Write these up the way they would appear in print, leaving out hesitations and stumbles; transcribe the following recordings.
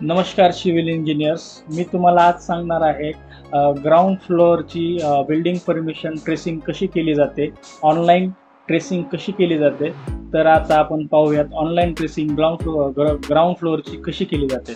नमस्कार civil engineers. मी तुम्हाला आज सांगणार आहे ग्राउंड फ्लोअरची बिल्डिंग परमिशन ट्रेसिंग कशी केली जाते, ऑनलाईन ट्रेसिंग कशी केली जाते. तर आता आपण पाहूयात ऑनलाईन ट्रेसिंग ग्राउंड फ्लोअरची कशी केली जाते.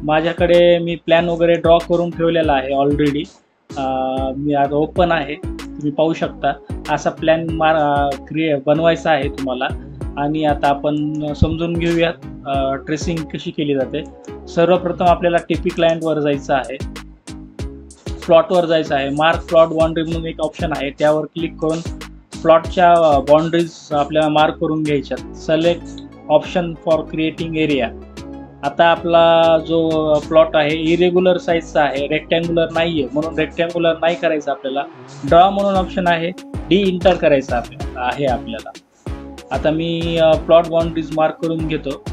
माझ्याकडे मी प्लॅन वगैरे ड्रॉ करून ठेवलेला आहे ऑलरेडी. मी आज ओपन आहे, तुम्ही पाहू शकता. असा प्लॅन बनवायचा आहे तुम्हाला. आणि आता आपण समजून घेऊयात ट्रेसिंग कशी केली जाते. सर्वप्रथम आपल्याला टीपी क्लायंटवर जायचं आहे, प्लॉटवर जायचं आहे. मार्क प्लॉट बाउंड्री म्हणून एक ऑप्शन आहे, त्यावर क्लिक करून प्लॉटच्या बाउंड्रीज आपल्याला मार्क करून घ्यायच्यात. Select option for creating area. आता आपला जो प्लॉट आहे इरेग्युलर साईजचा आहे, रेक्टँग्युलर नाही आहे, म्हणून रेक्टँग्युलर नाही करायचं आपल्याला. ड्रॉ म्हणून ऑप्शन आहे, डी इंटर करायचं आहे आपल्याला. आता मी प्लॉट बाउंड्रीज मार्क करून घेतो.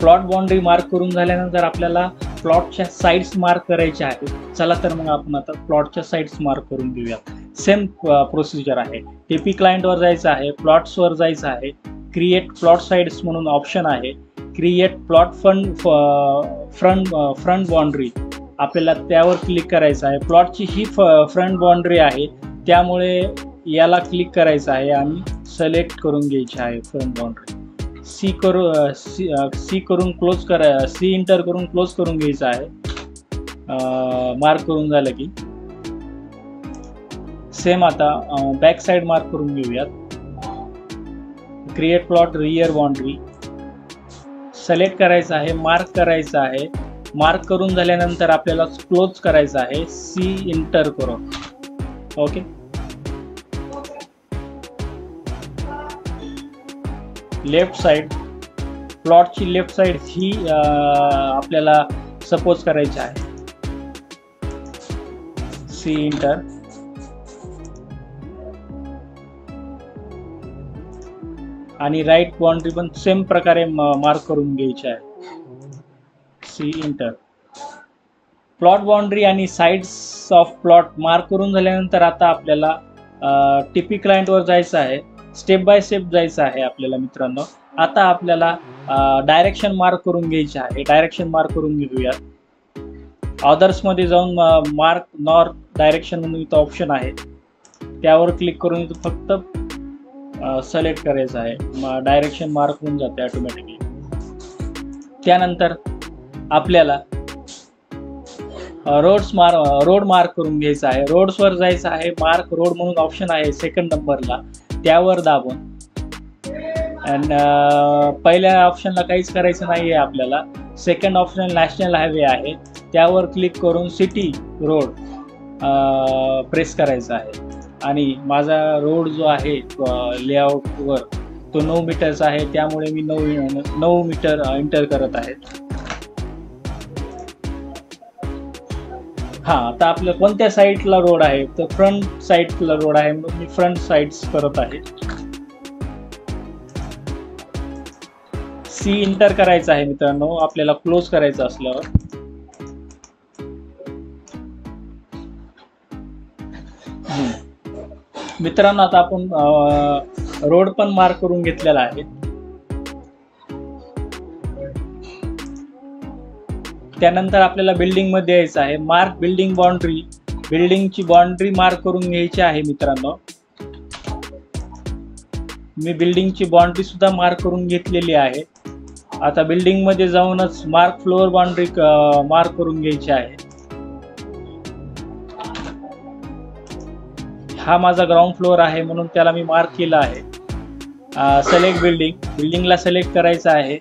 प्लॉट बाउंड्री मार्क करून झाल्यानंतर आपल्याला प्लॉटच्या साईड्स मार्क करायच्या आहेत. चला तर मग आपण आता प्लॉटच्या साईड्स मार्क करून घेऊया. सेम प्रोसिजर आहे. टीपी क्लायंटवर जायचं आहे, प्लॉट्सवर जायचं आहे, क्रिएट प्लॉट साईड्स म्हणून ऑप्शन आहे. क्रिएट प्लॉट फ्रंट बाउंड्री आपल्याला त्यावर क्लिक करायचं आहे. प्लॉटची ही फ्रंट बाउंड्री आहे, त्यामुळे याला क्लिक करायचं आहे आणि सिलेक्ट करून घ्यायची आहे फ्रंट बाउंड्री. सी करून क्लोज सी इंटर करून क्लोज करून घ्यायचं आहे. मार्क करून झालं की सेम आता बॅक साईड मार्क करून घेऊयात. Create plot rear boundary select करायचं आहे, मार्क करायचं आहे. मार्क करून झाल्यानंतर आपल्याला क्लोज करायचं आहे, सी इंटर करून. ओके. लेफ्ट साईड, प्लॉटची लेफ्ट साईड ही आपल्याला सपोज करायची आहे, सी इंटर. आणि राईट बाउंड्री पण सेम प्रकारे मार्क करून घ्यायची आहे, सी इंटर. प्लॉट बाउंड्री आणि साइड्स ऑफ प्लॉट मार्क करून झाल्यानंतर आता आपल्याला टीपी क्लायंटवर जायचं आहे. स्टेप बाय स्टेप जायचं आहे आपल्याला मित्रांनो. आता आपल्याला डायरेक्शन मार्क करून घ्यायची आहे. डायरेक्शन मार्क करून घेऊया. ऑदर्समध्ये जाऊन मार्क नॉर्थ डायरेक्शन म्हणून इथं ऑप्शन आहे, त्यावर क्लिक करून इथं फक्त सिलेक्ट करायचं आहे. डायरेक्शन मार्क होऊन जाते ऑटोमॅटिकली. त्यानंतर आपल्याला रोड मार्क करून घ्यायचा आहे. रोड्सवर जायचं आहे. मार्क रोड म्हणून ऑप्शन आहे सेकंड नंबरला, त्यावर दाबून. आणि पहिल्या ऑप्शनला काहीच करायचं नाही आहे आपल्याला. सेकंड ऑप्शन नॅशनल हायवे आहे, त्यावर क्लिक करून सिटी रोड प्रेस करायचा आहे. आणि माझा रोड जो आहे लेआउटवर तो 9 मीटरचा आहे, त्यामुळे मी 9 मीटर एंटर करत आहे. हां, आता आपलं कोणत्या साईडला रोड आहे, तर फ्रंट साईडला रोड आहे, म्हणून मी फ्रंट साईड्स करत आहे. सी इंटर करायचं आहे मित्रांनो आपल्याला क्लोज करायचं असल्यावर. मित्रांनो आता आपण रोड पण मार्क करून घेतलेला आहे. त्यानंतर आपल्याला बिल्डिंग मध्ये यायचं आहे. मार्क बिल्डिंग बाउंड्री, बिल्डिंगची बाउंड्री मार्क करून घ्यायची आहे मित्रांनो. मी बिल्डिंगची बाउंड्री सुद्धा मार्क करून घेतलेली आहे. आता बिल्डिंग मध्ये जाऊनच मार्क फ्लोअर बाउंड्री मार्क करून घ्यायची आहे. हा माझा ग्राउंड फ्लोअर आहे, म्हणून त्याला मी मार्क केला आहे. सिलेक्ट बिल्डिंगला सिलेक्ट करायचं आहे.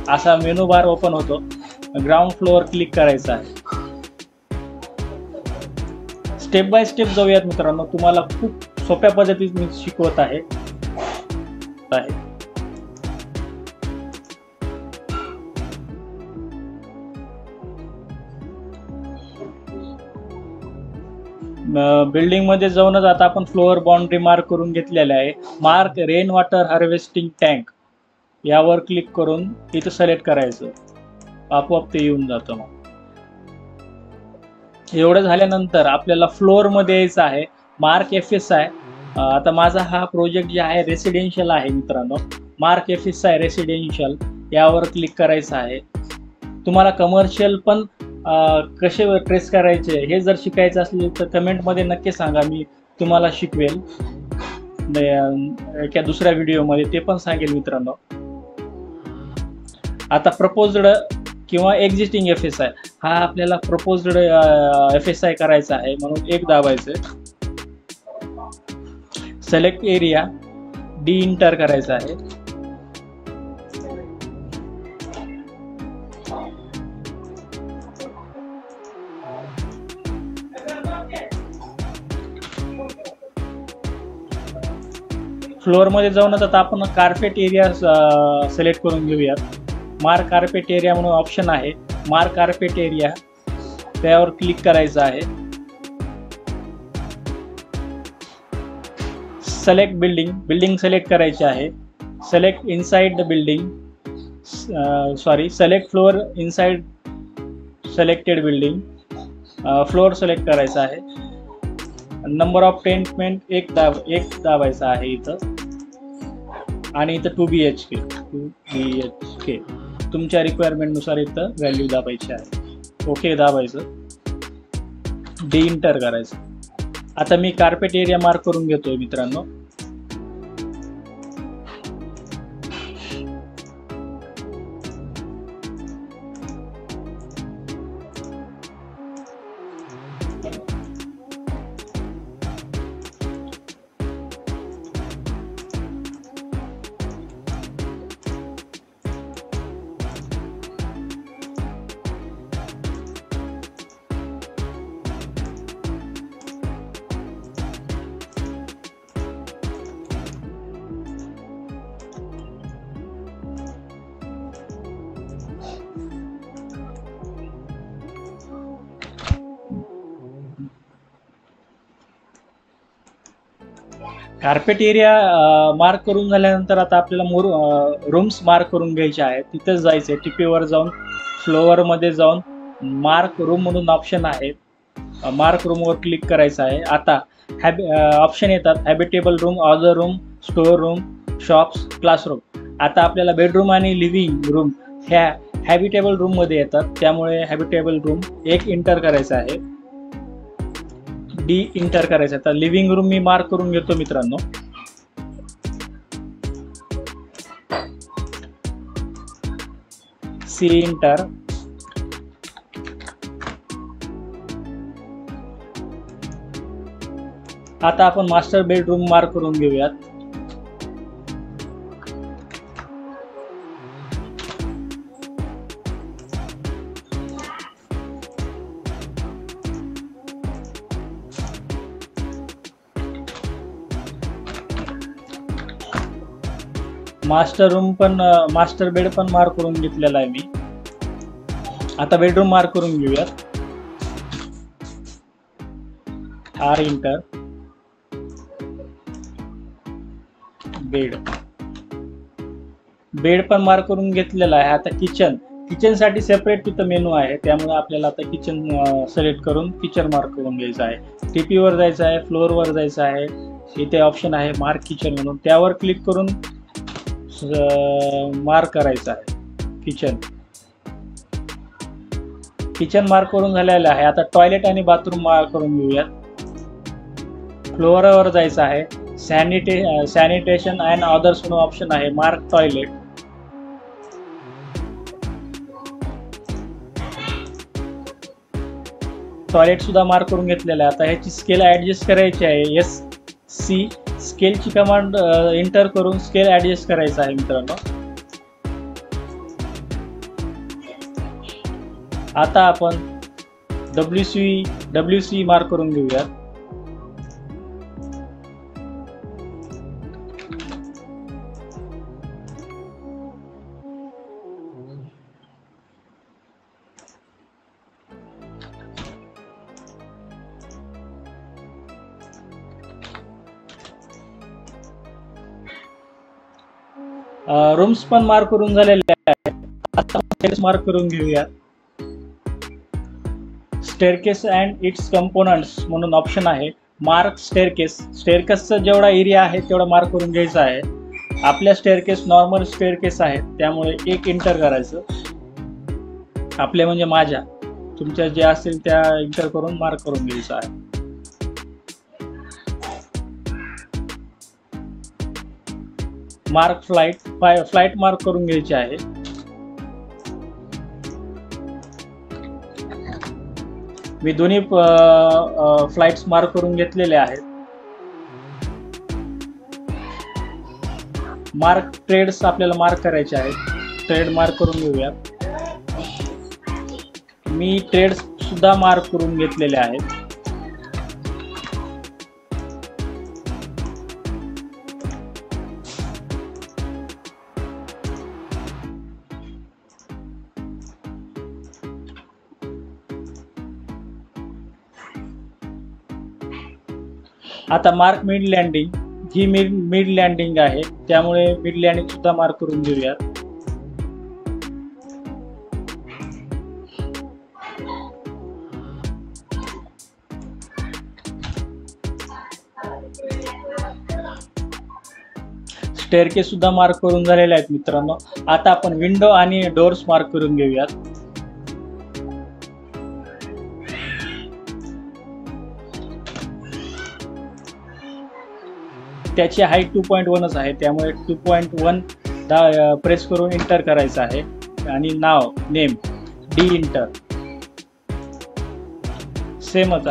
असा मेनू बार ओपन होतो. ग्राउंड फ्लोअर क्लिक करायचा आहे. स्टेप बाय स्टेप जाऊयात मित्रांनो. तुम्हाला खूप सोप्या पद्धतीने शिकवत आहे. बिल्डिंग मध्ये जाऊनच आता आपण फ्लोअर बाउंड्री मार्क करून घेतलेले आहे. Mark rain water harvesting tank यावर क्लिक करून इथं सिलेक्ट करायचं. आपोआप ते येऊन जातं. मग एवढं झाल्यानंतर आपल्याला फ्लोअर मध्ये यायचं आहे. मार्क FSI आता माझा हा प्रोजेक्ट जे आहे रेसिडेन्शियल आहे मित्रांनो, मार्क FSI रेसिडेन्शियल यावर क्लिक करायचं आहे. तुम्हाला कमर्शियल पण कसे ट्रेस करायचे हे जर शिकायचं असले तर कमेंटमध्ये नक्की सांगा, मी तुम्हाला शिकवेल. एका दुसऱ्या व्हिडिओमध्ये ते पण सांगेल मित्रांनो. आता प्रपोज्ड किंवा एक्झिस्टिंग FSI, हा आपल्याला प्रपोज्ड FSI करायचा आहे म्हणून एक दाबायचं. सिलेक्ट एरिया, इंटर करायचा आहे. फ्लोअरमध्ये जाऊन आता आपण कार्पेट एरिया सिलेक्ट करून घेऊयात. मार्क कार्पेट एरिया म्हणून ऑप्शन आहे, मार्क कार्पेट एरिया त्यावर क्लिक करायचं आहे. सिलेक्ट बिल्डिंग सिलेक्ट करायची आहे. Select inside the building, select floor inside selected building, floor select करायचा आहे. नंबर ऑफ टेंटमेंट एक दाबायचा आहे इथं, आणि इथं 2 BHK तुमच्या रिक्वायरमेंटनुसार इथं व्हॅल्यू दाबायची आहे. ओके दाबायचं, इंटर करायचं. आता मी कार्पेट एरिया मार्क करून घेतोय मित्रांनो. कार्पेट एरिया मार्क करून झाल्यानंतर आता आपल्याला रूम्स मार्क करून घ्यायचे आहेत. तिथंच जायचं आहे, टिपीवर जाऊन फ्लोअरमध्ये जाऊन मार्क रूम म्हणून ऑप्शन आहे, मार्क रूमवर क्लिक करायचं आहे. आता ऑप्शन येतात habitable room, other room, store room, shops, classroom. आता आपल्याला बेडरूम आणि लिव्हिंग रूम ह्या हॅबिटेबल रूममध्ये येतात, त्यामुळे हॅबिटेबल रूम एक इंटर करायचं आहे, इंटर करायचं. आता लिव्हिंग रूम मी मार्क करून घेतो मित्रांनो. इंटर. आता आपण मास्टर बेडरूम मार्क करून घेऊयात. मास्टर बेड पण मार्क करून घेतलेला आहे मी. आता बेडरूम मार्क करून घेऊयात. इंटर. बेड पण मार्क करून घेतलेला आहे. आता किचन साठी सेपरेट तिथं मेनू आहे, त्यामुळे आपल्याला आता किचन सिलेक्ट करून किचन मार्क करून घ्यायचं आहे. टीपीवर जायचं आहे, फ्लोअरवर जायचं आहे, इथे ऑप्शन आहे मार्क किचन म्हणून, त्यावर क्लिक करून मार्क करायचं आहे. किचन मार्क करून झालेलं आहे. आता टॉयलेट आणि बाथरूम मार्क करून घेऊयात. फ्लोअरवर जायचं आहे, सॅनिटेशन अँड अदर्स म्हणून ऑप्शन आहे, मार्क टॉयलेट. टॉयलेट सुद्धा मार्क करून घेतलेलं आहे. आता ह्याची स्केल ऍडजस्ट करायची आहे. SC स्केलची कमांड इंटर करून स्केल ऍडजस्ट करायचा आहे मित्रांनो. आता आपण WC मार्क करून घेऊया. रूम्स पण मार्क करून झालेले आहेत. आता मार्क करून घेऊया. स्टेअरकेस अँड इट्स कंपोनंट्स म्हणून ऑप्शन आहे, मार्क स्टेअरकेसचा जेवढा एरिया आहे तेवढा मार्क करून घ्यायचा आहे. आपल्या स्टेअरकेस नॉर्मल स्टेअरकेस आहे, त्यामुळे एक इंटर करायचं. आपल्या म्हणजे माझ्या, तुमच्या जे असेल त्या इंटर करून मार्क करून घ्यायचं आहे. मार्क फ्लाईट मार्क करून घ्यायची आहे. मी दोन्ही फ्लाइट्स मार्क करून घेतलेले आहेत. मार्क ट्रेड्स आपल्याला मार्क करायचे आहेत. ट्रेड मार्क करून घेऊयात. मी ट्रेड्स सुद्धा मार्क करून घेतलेले आहेत. आता मार्क मिड लँडिंग, ही मिड लँडिंग आहे, त्यामुळे मिड लँडिंग सुद्धा मार्क करून घेऊयात. स्टेअरकेस सुद्धा मार्क करून झालेले आहेत मित्रांनो. आता आपण विंडो आणि डोर्स मार्क करून घेऊयात. त्याची हाईट 2.1च आहे, त्यामुळे 2.1 प्रेस करून इंटर करायचं आहे. आणि नेम डी इंटर सेमच.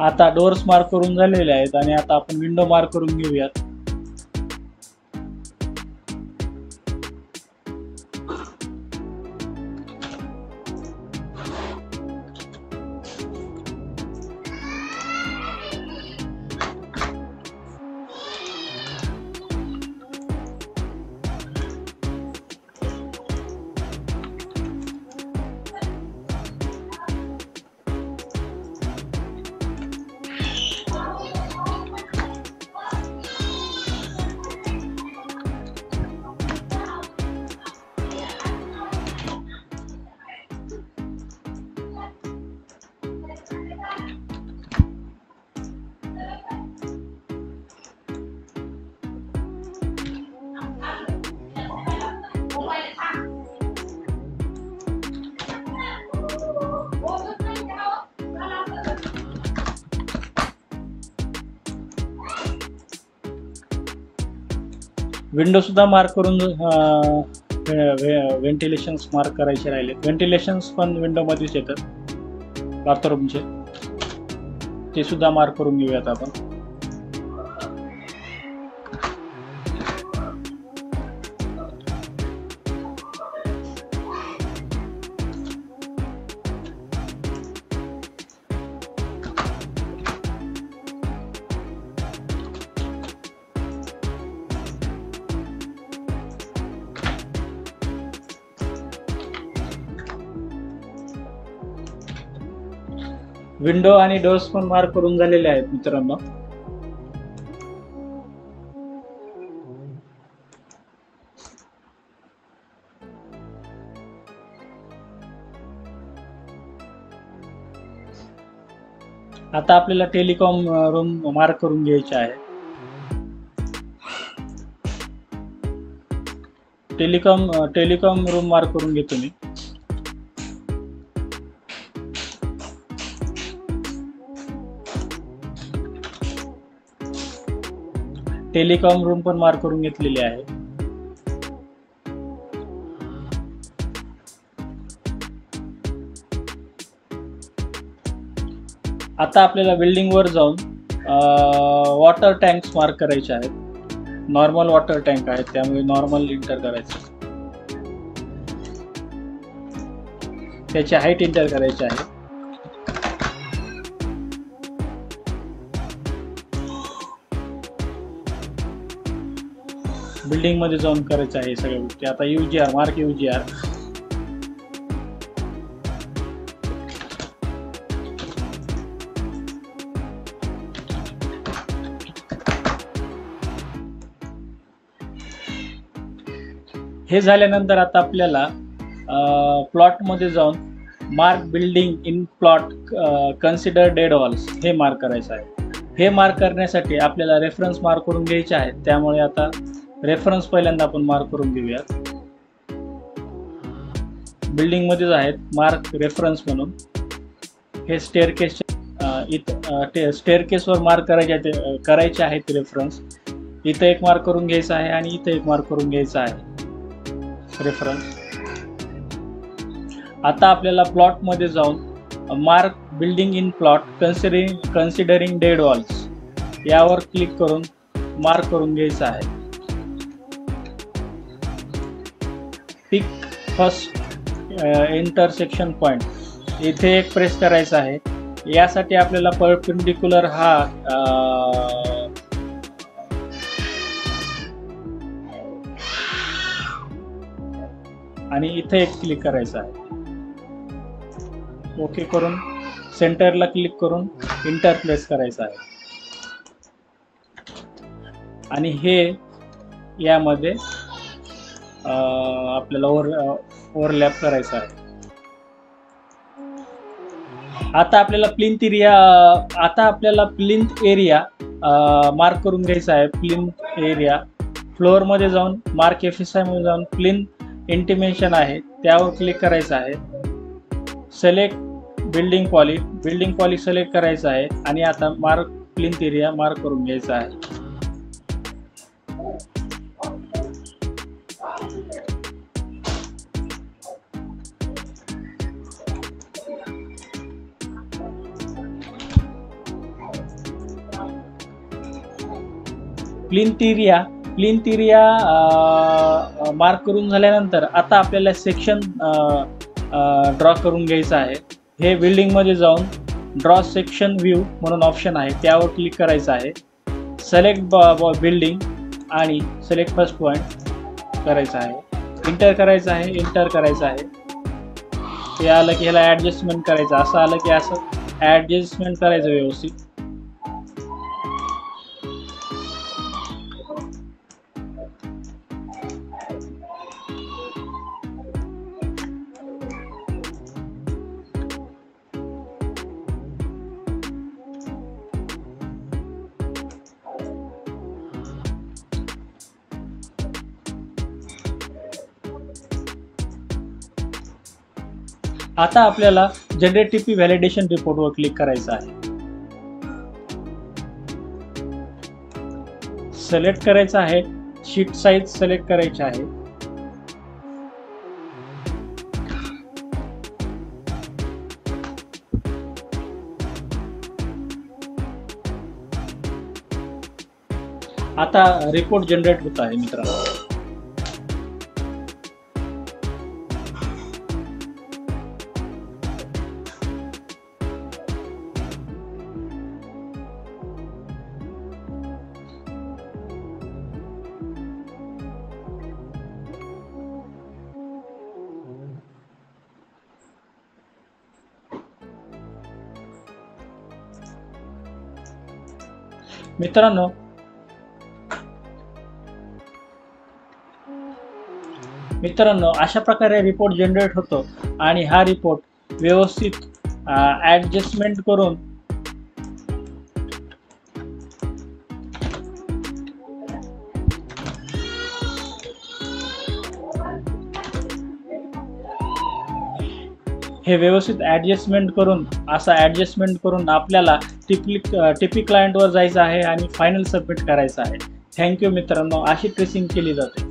आता डोर्स मार्क करून झालेले आहेत आणि आता आपण विंडो मार्क करून घेऊयात. विंडो सुद्धा मार्क करून व्हेंटिलेशन्स मार्क करायचे राहिले. व्हेंटिलेशन्स पण विंडो मध्येच येतात बाथरूमचे, ते सुद्धा मार्क करून घेऊयात आपण. विंडो आणि डोर्स पण मार्क करून झालेले आहेत मित्रांनो. आता आपल्याला टेलिकॉम रूम मार्क करून घ्यायचे आहे. टेलिकॉम रूम मार्क करून घेतो मी. टेलिकॉम रूम पण मार्क करून घेतलेली आहे. आता आपल्याला बिल्डिंगवर जाऊन वॉटर टँक्स मार्क करायचे आहेत. नॉर्मल वॉटर टँक आहेत, त्यामुळे नॉर्मल इंटर करायचं. त्याची हाईट इंटर करायची आहे. बिल्डिंग मध्ये जाऊन करायचं आहे सगळ्या गोष्टी. आता UGR मार्क UGR. हे झाल्यानंतर आता आपल्याला प्लॉट मध्ये जाऊन mark building in plot consider dead walls हे मार्क करायचं आहे. हे मार्क करण्यासाठी आपल्याला रेफरन्स मार्क करून घ्यायचे आहेत, त्यामुळे आता रेफरन्स पहिल्यांदा आपण मार्क करून घेऊयात. बिल्डिंग मध्येच आहेत मार्क रेफरन्स म्हणून. हे स्टेअरकेस स्टेअरकेसवर मार्क करायचे आहेत रेफरन्स. इथं एक मार्क करून घ्यायचा आहे आणि इथं एक मार्क करून घ्यायचा आहे रेफरन्स. आता आपल्याला प्लॉट मध्ये जाऊन mark building in plot considering dead walls यावर क्लिक करून मार्क करून घ्यायचं आहे. पिक फर्स्ट इंटरसेक्शन पॉइंट इथे एक प्रेस करायचा आहे. यासाठी आपल्याला परपेंडिक्युलर हा आणि इथे एक क्लिक करायचा आहे. ओके करून सेंटरला क्लिक करून इंटर प्लेस करायचा आहे आणि हे यामध्ये आपल्याला ओव्हरलॅप करायचं आहे. आता आपल्याला प्लिंथ एरिया मार्क करून घ्यायचा आहे. प्लिंथ एरिया फ्लोअर मध्ये जाऊन मार्क FSI मध्ये जाऊन प्लिंथ इंटिमेशन आहे त्यावर क्लिक करायचं आहे. सिलेक्ट बिल्डिंग पॉली सिलेक्ट करायचं आहे आणि आता मार्क प्लिंथ एरिया मार्क करून घ्यायचा आहे. प्लिंथ एरिया मार्क करून झाल्यानंतर आता आपल्याला सेक्शन ड्रॉ करून घ्यायचं आहे. हे बिल्डिंग मध्ये जाऊन ड्रॉ सेक्शन व्ह्यू म्हणून ऑप्शन आहे त्यावर क्लिक करायचं आहे. सिलेक्ट बिल्डिंग आणि सिलेक्ट फर्स्ट पॉइंट करायचं आहे. इंटर करायचं आहे. हे आलं की ह्याला ॲडजस्टमेंट करायचं. असं आलं की असं ॲडजस्टमेंट करायचं व्यवस्थित. आता आपल्याला जनरेट TP व्हॅलिडेशन रिपोर्टवर क्लिक करायचं आहे. सिलेक्ट करायचं आहे. शीट साईज सिलेक्ट करायची आहे. आता रिपोर्ट जनरेट होत आहे मित्रांनो. मित्रांनो अशा प्रकारे रिपोर्ट जनरेट होतो आणि हा रिपोर्ट व्यवस्थित ॲडजस्टमेंट करून ॲडजस्टमेंट करून आपल्याला टीपी क्लायंटवर जायचं आहे आणि फायनल सबमिट करायचं आहे. थँक्यू मित्रांनो. अशी ट्रेसिंग केली जाते.